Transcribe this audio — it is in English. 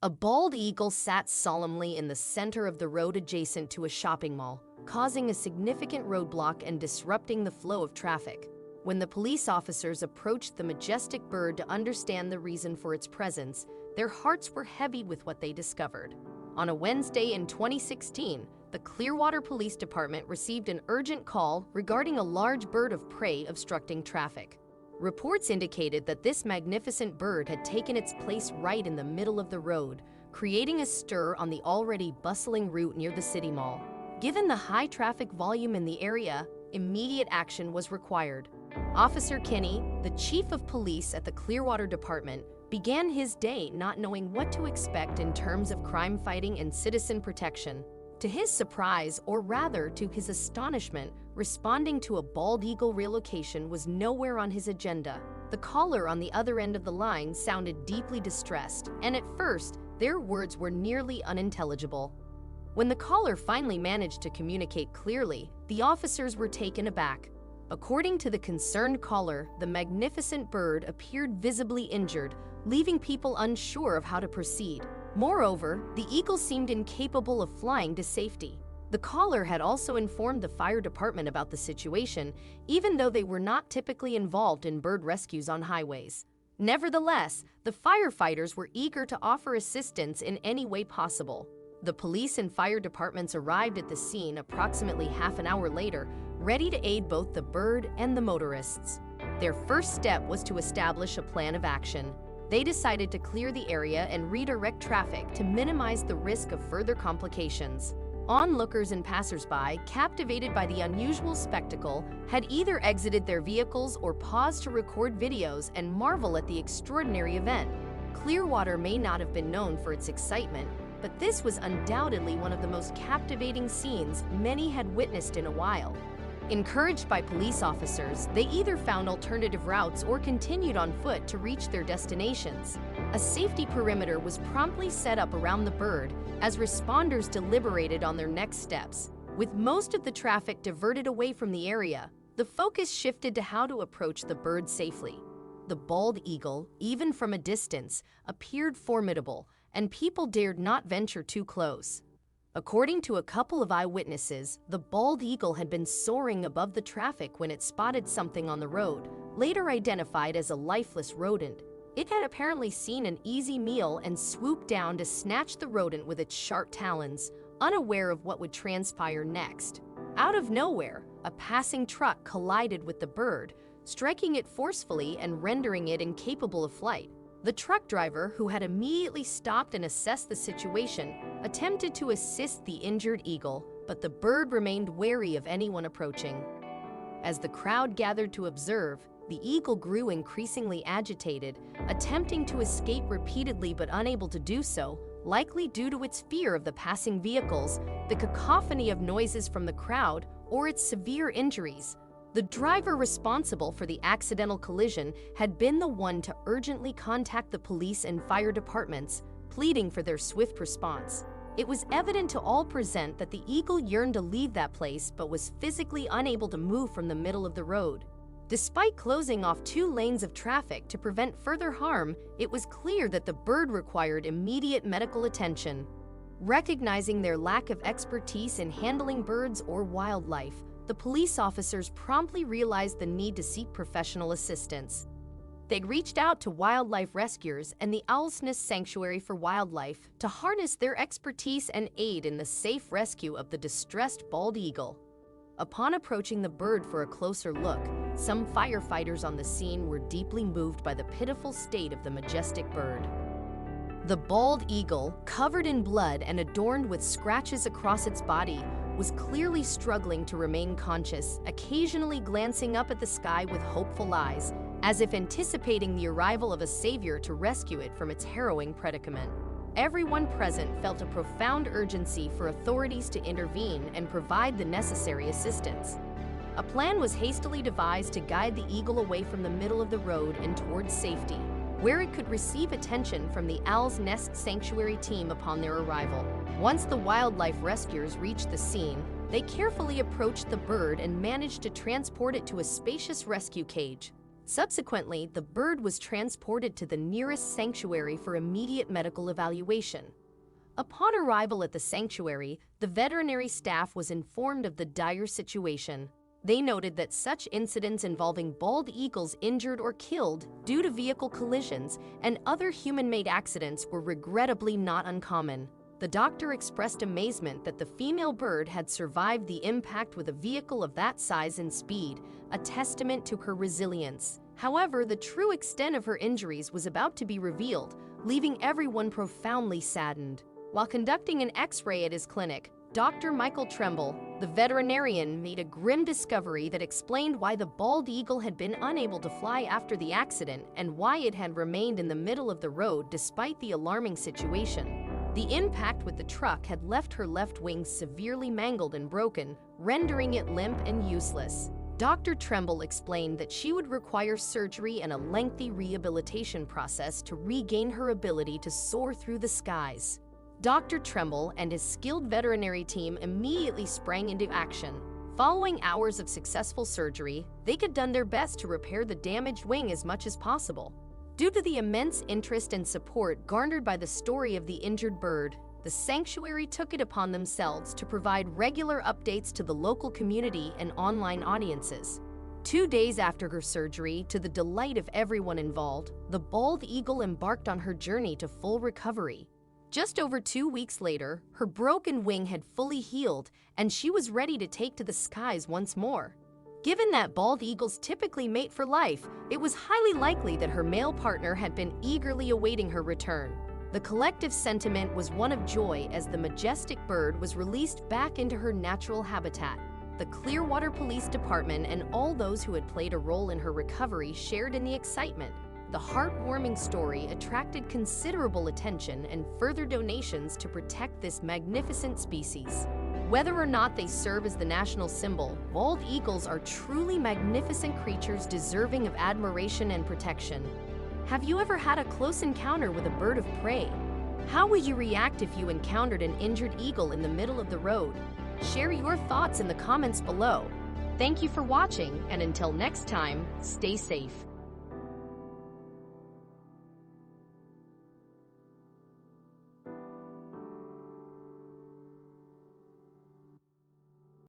A bald eagle sat solemnly in the center of the road adjacent to a shopping mall, causing a significant roadblock and disrupting the flow of traffic. When the police officers approached the majestic bird to understand the reason for its presence, their hearts were heavy with what they discovered. On a Wednesday in 2016, the Clearwater Police Department received an urgent call regarding a large bird of prey obstructing traffic. Reports indicated that this magnificent bird had taken its place right in the middle of the road, creating a stir on the already bustling route near the city mall. Given the high traffic volume in the area, immediate action was required. Officer Kinney, the chief of police at the Clearwater Department, began his day not knowing what to expect in terms of crime fighting and citizen protection. To his surprise, or rather to his astonishment, responding to a bald eagle relocation was nowhere on his agenda. The caller on the other end of the line sounded deeply distressed, and at first, their words were nearly unintelligible. When the caller finally managed to communicate clearly, the officers were taken aback. According to the concerned caller, the magnificent bird appeared visibly injured, leaving people unsure of how to proceed. Moreover, the eagle seemed incapable of flying to safety. The caller had also informed the fire department about the situation, even though they were not typically involved in bird rescues on highways. Nevertheless, the firefighters were eager to offer assistance in any way possible. The police and fire departments arrived at the scene approximately half an hour later, ready to aid both the bird and the motorists. Their first step was to establish a plan of action. They decided to clear the area and redirect traffic to minimize the risk of further complications. Onlookers and passersby, captivated by the unusual spectacle, had either exited their vehicles or paused to record videos and marvel at the extraordinary event. Clearwater may not have been known for its excitement, but this was undoubtedly one of the most captivating scenes many had witnessed in a while. Encouraged by police officers, they either found alternative routes or continued on foot to reach their destinations. A safety perimeter was promptly set up around the bird as responders deliberated on their next steps. With most of the traffic diverted away from the area, the focus shifted to how to approach the bird safely. The bald eagle, even from a distance, appeared formidable, and people dared not venture too close. According to a couple of eyewitnesses, the bald eagle had been soaring above the traffic when it spotted something on the road, later identified as a lifeless rodent. It had apparently seen an easy meal and swooped down to snatch the rodent with its sharp talons, unaware of what would transpire next. Out of nowhere, a passing truck collided with the bird, striking it forcefully and rendering it incapable of flight. The truck driver, who had immediately stopped and assessed the situation, attempted to assist the injured eagle, but the bird remained wary of anyone approaching. As the crowd gathered to observe, the eagle grew increasingly agitated, attempting to escape repeatedly but unable to do so, likely due to its fear of the passing vehicles, the cacophony of noises from the crowd, or its severe injuries. The driver responsible for the accidental collision had been the one to urgently contact the police and fire departments, pleading for their swift response. It was evident to all present that the eagle yearned to leave that place but was physically unable to move from the middle of the road. Despite closing off 2 lanes of traffic to prevent further harm, it was clear that the bird required immediate medical attention. Recognizing their lack of expertise in handling birds or wildlife, the police officers promptly realized the need to seek professional assistance. They'd reached out to wildlife rescuers and the Owl's Nest Sanctuary for Wildlife to harness their expertise and aid in the safe rescue of the distressed bald eagle. Upon approaching the bird for a closer look, some firefighters on the scene were deeply moved by the pitiful state of the majestic bird. The bald eagle, covered in blood and adorned with scratches across its body, was clearly struggling to remain conscious, occasionally glancing up at the sky with hopeful eyes, as if anticipating the arrival of a savior to rescue it from its harrowing predicament. Everyone present felt a profound urgency for authorities to intervene and provide the necessary assistance. A plan was hastily devised to guide the eagle away from the middle of the road and towards safety, where it could receive attention from the Owl's Nest Sanctuary team upon their arrival. Once the wildlife rescuers reached the scene, they carefully approached the bird and managed to transport it to a spacious rescue cage. Subsequently, the bird was transported to the nearest sanctuary for immediate medical evaluation. Upon arrival at the sanctuary, the veterinary staff was informed of the dire situation. They noted that such incidents involving bald eagles injured or killed due to vehicle collisions and other human-made accidents were regrettably not uncommon. The doctor expressed amazement that the female bird had survived the impact with a vehicle of that size and speed, a testament to her resilience. However, the true extent of her injuries was about to be revealed, leaving everyone profoundly saddened. While conducting an X-ray at his clinic, Dr. Michael Tremble, the veterinarian, made a grim discovery that explained why the bald eagle had been unable to fly after the accident and why it had remained in the middle of the road despite the alarming situation. The impact with the truck had left her left wing severely mangled and broken, rendering it limp and useless. Dr. Tremble explained that she would require surgery and a lengthy rehabilitation process to regain her ability to soar through the skies. Dr. Tremble and his skilled veterinary team immediately sprang into action. Following hours of successful surgery, they had done their best to repair the damaged wing as much as possible. Due to the immense interest and support garnered by the story of the injured bird, the sanctuary took it upon themselves to provide regular updates to the local community and online audiences. 2 days after her surgery, to the delight of everyone involved, the bald eagle embarked on her journey to full recovery. Just over 2 weeks later, her broken wing had fully healed, and she was ready to take to the skies once more. Given that bald eagles typically mate for life, it was highly likely that her male partner had been eagerly awaiting her return. The collective sentiment was one of joy as the majestic bird was released back into her natural habitat. The Clearwater Police Department and all those who had played a role in her recovery shared in the excitement. The heartwarming story attracted considerable attention and further donations to protect this magnificent species. Whether or not they serve as the national symbol, bald eagles are truly magnificent creatures deserving of admiration and protection. Have you ever had a close encounter with a bird of prey? How would you react if you encountered an injured eagle in the middle of the road? Share your thoughts in the comments below. Thank you for watching, and until next time, stay safe.